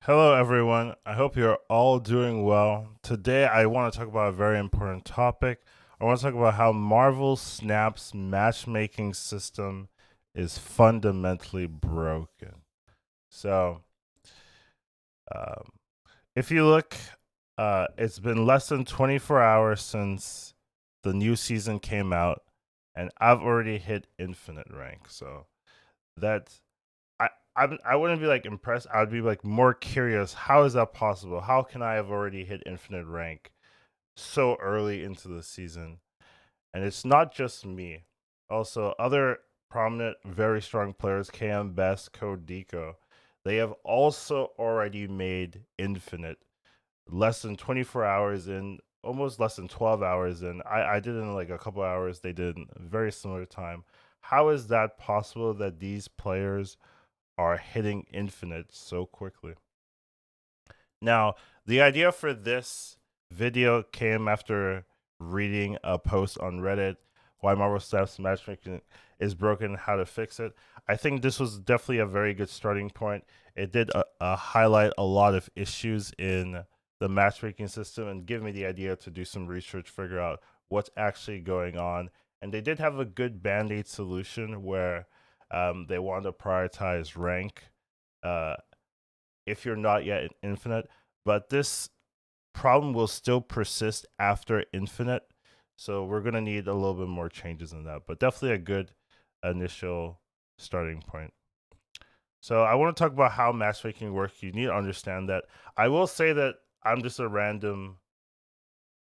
Hello, everyone. I hope you're all doing well. Today, I want to talk about a very important topic. I want to talk about how Marvel Snap's matchmaking system is fundamentally broken. So, um, if you look, it's been less than 24 hours since the new season came out, and I've already hit infinite rank. So, that I wouldn't be like impressed. I would be like more curious. How is that possible? How can I have already hit infinite rank so early into the season? And it's not just me. Also, other prominent, very strong players, KM Best, Code Deco, they have also already made infinite less than 24 hours in, almost less than 12 hours in. I did it in like a couple hours. They did in a very similar time. How is that possible that these players are hitting infinite so quickly? Now, the idea for this video came after reading a post on Reddit, why Marvel Snap's matchmaking is broken, how to fix it. I think this was definitely a very good starting point. It did highlight a lot of issues in the matchmaking system and give me the idea to do some research, figure out what's actually going on. And they did have a good band aid solution where they wanted to prioritize rank. Uh, if you're not yet in infinite, but this problem will still persist after infinite. So we're going to need a little bit more changes in that, but definitely a good initial starting point. So I want to talk about how matchmaking works. You need to understand that. I will say that I'm just a random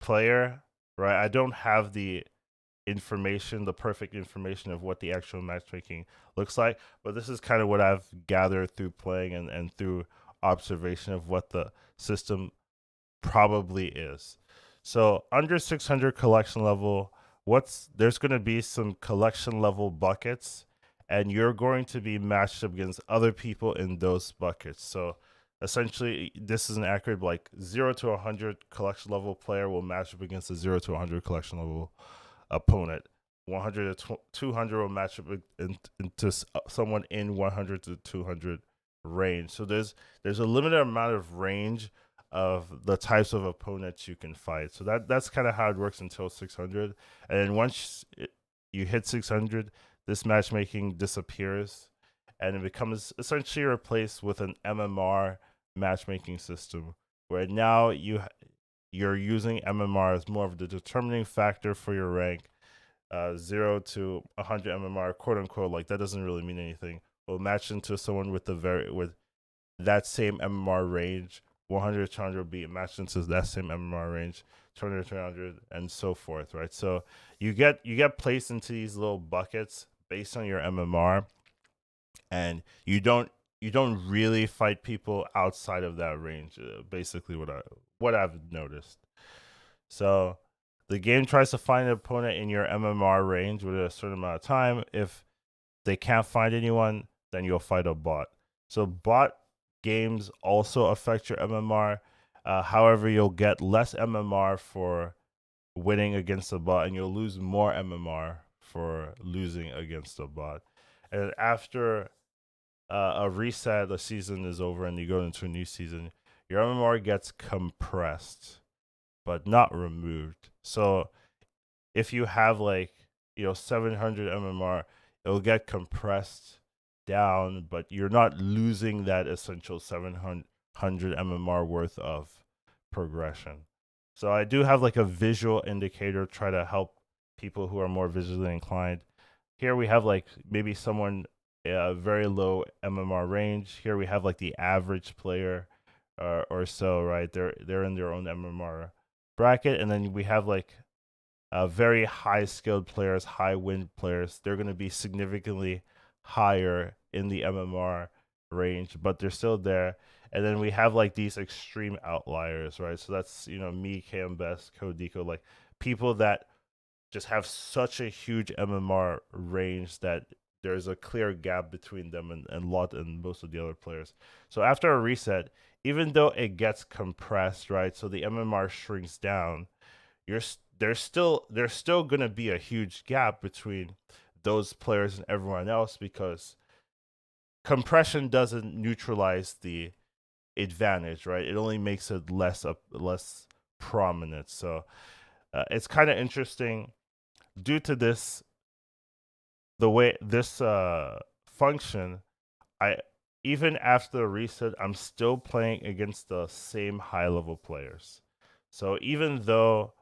player, right? I don't have the information, the perfect information of what the actual matchmaking looks like. But this is kind of what I've gathered through playing and through observation of what the system probably is. So under 600 collection level, what's there's going to be some collection level buckets, and you're going to be matched up against other people in those buckets. So essentially, this is an accurate like 0 to 100 collection level player will match up against a 0 to 100 collection level opponent. 100 to 200 will match up into someone in 100 to 200 range. So there's a limited amount of range of the types of opponents you can fight. So that's kind of how it works until 600. And then you hit 600, this matchmaking disappears and it becomes essentially replaced with an MMR matchmaking system where now you're using MMR as more of the determining factor for your rank. 0 to 100 MMR, quote unquote, like that doesn't really mean anything. Will match into someone with with that same MMR range. 100 to 200 will be matched into that same MMR range. 200 to 300 and so forth, right? So you get placed into these little buckets based on your MMR, and you don't really fight people outside of that range. Basically, what I've noticed. So the game tries to find an opponent in your MMR range with a certain amount of time. If they can't find anyone, then you'll fight a bot. So bot games also affect your MMR. However, you'll get less MMR for winning against a bot, and you'll lose more MMR for losing against a bot. And after a reset, the season is over, and you go into a new season, your MMR gets compressed, but not removed. So if you have like 700 MMR, it'll get compressed down, but you're not losing that essential 700 MMR worth of progression. So I do have like a visual indicator try to help people who are more visually inclined. Here we have like maybe someone very low MMR range. Here we have like the average player or so, right? They're in their own MMR bracket, and then we have like very high skilled players, high win players. They're going to be significantly higher in the MMR range, but they're still there. And then we have like these extreme outliers, right? So that's me, Cam Best, Codeco, like people that just have such a huge MMR range that there's a clear gap between them and lot and most of the other players. So after a reset, even though it gets compressed, right? So the MMR shrinks down, you're there's still going to be a huge gap between those players and everyone else because compression doesn't neutralize the advantage, right? It only makes it less prominent. So it's kind of interesting due to this the way this function. I Even after the reset, I'm still playing against the same high level players. So even though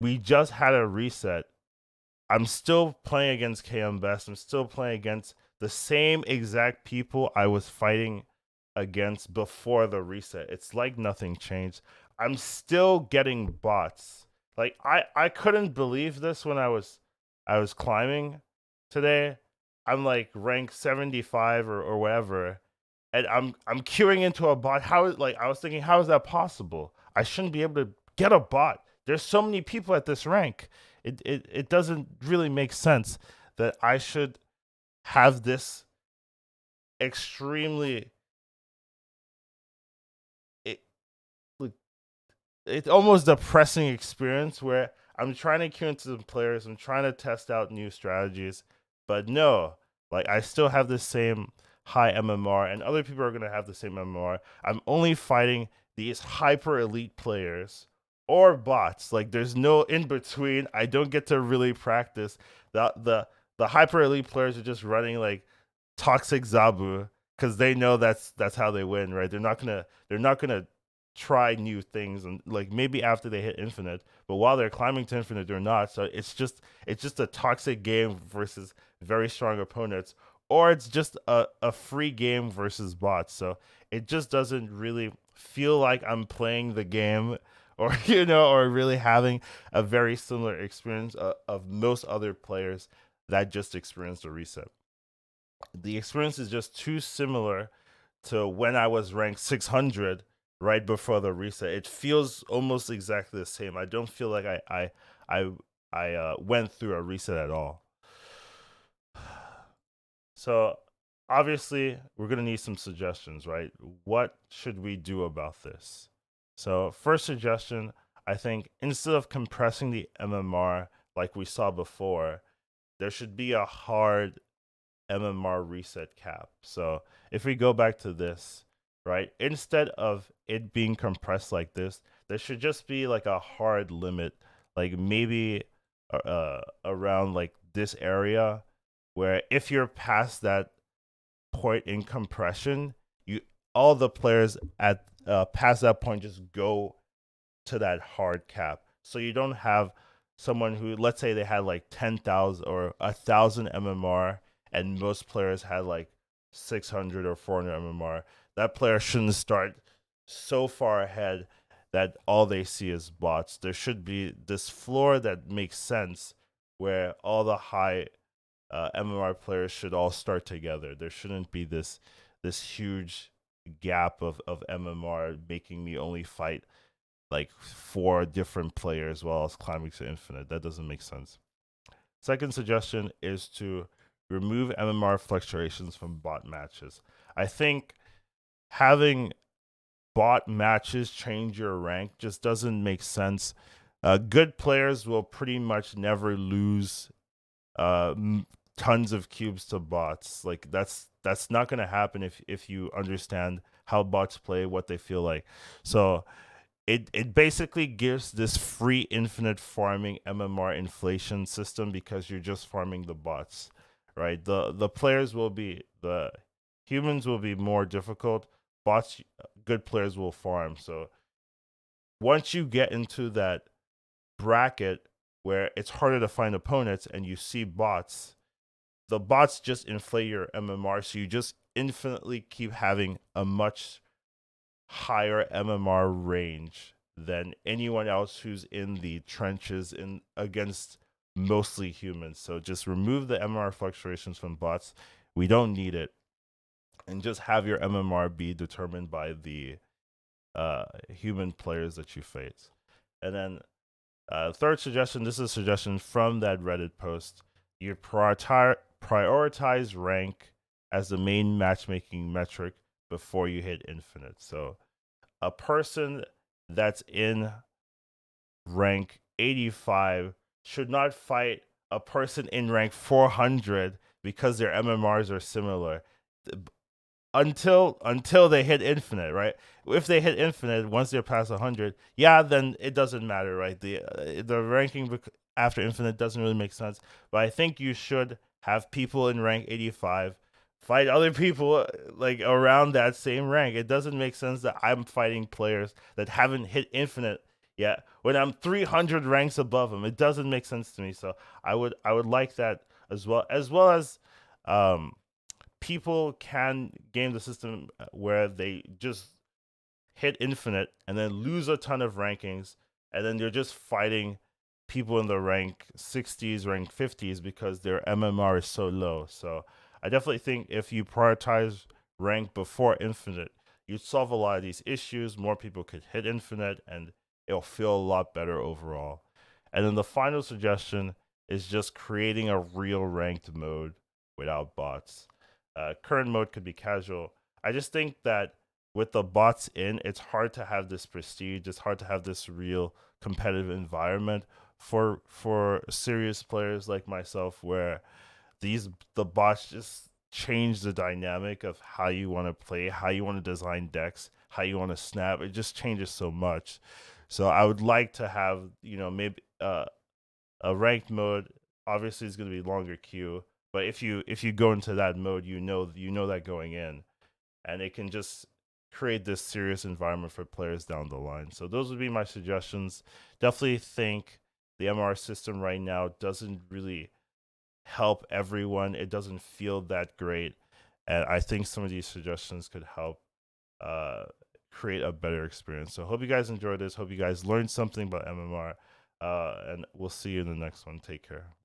we just had a reset, I'm still playing against KM Best. I'm still playing against the same exact people I was fighting against before the reset. It's like nothing changed. I'm still getting bots. Like I couldn't believe this when I was climbing today. I'm like rank 75 or whatever, and I'm queuing into a bot. I was thinking, how is that possible? I shouldn't be able to get a bot. There's so many people at this rank. It doesn't really make sense that I should have this extremely it, like, it's almost depressing experience where I'm trying to queue into the players, I'm trying to test out new strategies, but no, like I still have the same high MMR, and other people are gonna have the same MMR. I'm only fighting these hyper elite players or bots. Like there's no in between. I don't get to really practice. The hyper elite players are just running like toxic Zabu because they know that's how they win, right? They're not gonna try new things, and like maybe after they hit infinite, but while they're climbing to infinite they're not. So it's just a toxic game versus very strong opponents, or it's just a free game versus bots. So it just doesn't really feel like I'm playing the game, or or really having a very similar experience of most other players that just experienced a reset. The experience is just too similar to when I was ranked 600 right before the reset. It feels almost exactly the same. I don't feel like I went through a reset at all. So obviously, we're gonna need some suggestions, right? What should we do about this? So first suggestion, I think instead of compressing the MMR like we saw before, there should be a hard MMR reset cap. So if we go back to this, right, instead of it being compressed like this, there should just be like a hard limit, like maybe around like this area, where if you're past that point in compression, you all the players at past that point just go to that hard cap. So you don't have someone who, let's say they had like 10,000 or 1,000 MMR, and most players had like 600 or 400 MMR. That player shouldn't start so far ahead that all they see is bots. There should be this floor that makes sense where all the high MMR players should all start together. There shouldn't be this huge gap of MMR making me only fight like four different players while I was climbing to infinite. That doesn't make sense. Second suggestion is to remove MMR fluctuations from bot matches. I think having bot matches change your rank just doesn't make sense. Good players will pretty much never lose uh, tons of cubes to bots. Like that's not gonna happen if you understand how bots play, what they feel like. So it basically gives this free infinite farming MMR inflation system because you're just farming the bots, right? The humans will be more difficult. Bots, good players will farm. So once you get into that bracket where it's harder to find opponents and you see bots, the bots just inflate your MMR, so you just infinitely keep having a much higher MMR range than anyone else who's in the trenches in against mostly humans. So just remove the MMR fluctuations from bots. We don't need it, and just have your MMR be determined by the human players that you face. And then third suggestion. This is a suggestion from that Reddit post. You prioritize rank as the main matchmaking metric before you hit infinite. So a person that's in rank 85 should not fight a person in rank 400 because their MMRs are similar. until they hit infinite, right? If they hit infinite once they're past 100, yeah, then it doesn't matter, right? The ranking after infinite doesn't really make sense. But I think you should have people in rank 85 fight other people like around that same rank. It doesn't make sense that I'm fighting players that haven't hit infinite yet when I'm 300 ranks above them. It doesn't make sense to me. So I would like that as well as um people can game the system where they just hit infinite and then lose a ton of rankings, and then they're just fighting people in the rank 60s, rank 50s because their MMR is so low. So I definitely think if you prioritize rank before infinite, you'd solve a lot of these issues. More people could hit infinite, and it'll feel a lot better overall. And then the final suggestion is just creating a real ranked mode without bots. Current mode could be casual. I just think that with the bots in, it's hard to have this prestige. It's hard to have this real competitive environment for serious players like myself, where the bots just change the dynamic of how you want to play, how you want to design decks, how you want to snap. It just changes so much. So I would like to have maybe a ranked mode. Obviously, it's going to be longer queue, but if you go into that mode, you know that going in, and it can just create this serious environment for players down the line. So those would be my suggestions. Definitely think the MR system right now doesn't really help everyone. It doesn't feel that great, and I think some of these suggestions could help uh, create a better experience. So hope you guys enjoyed this. Hope you guys learned something about MMR, and we'll see you in the next one. Take care.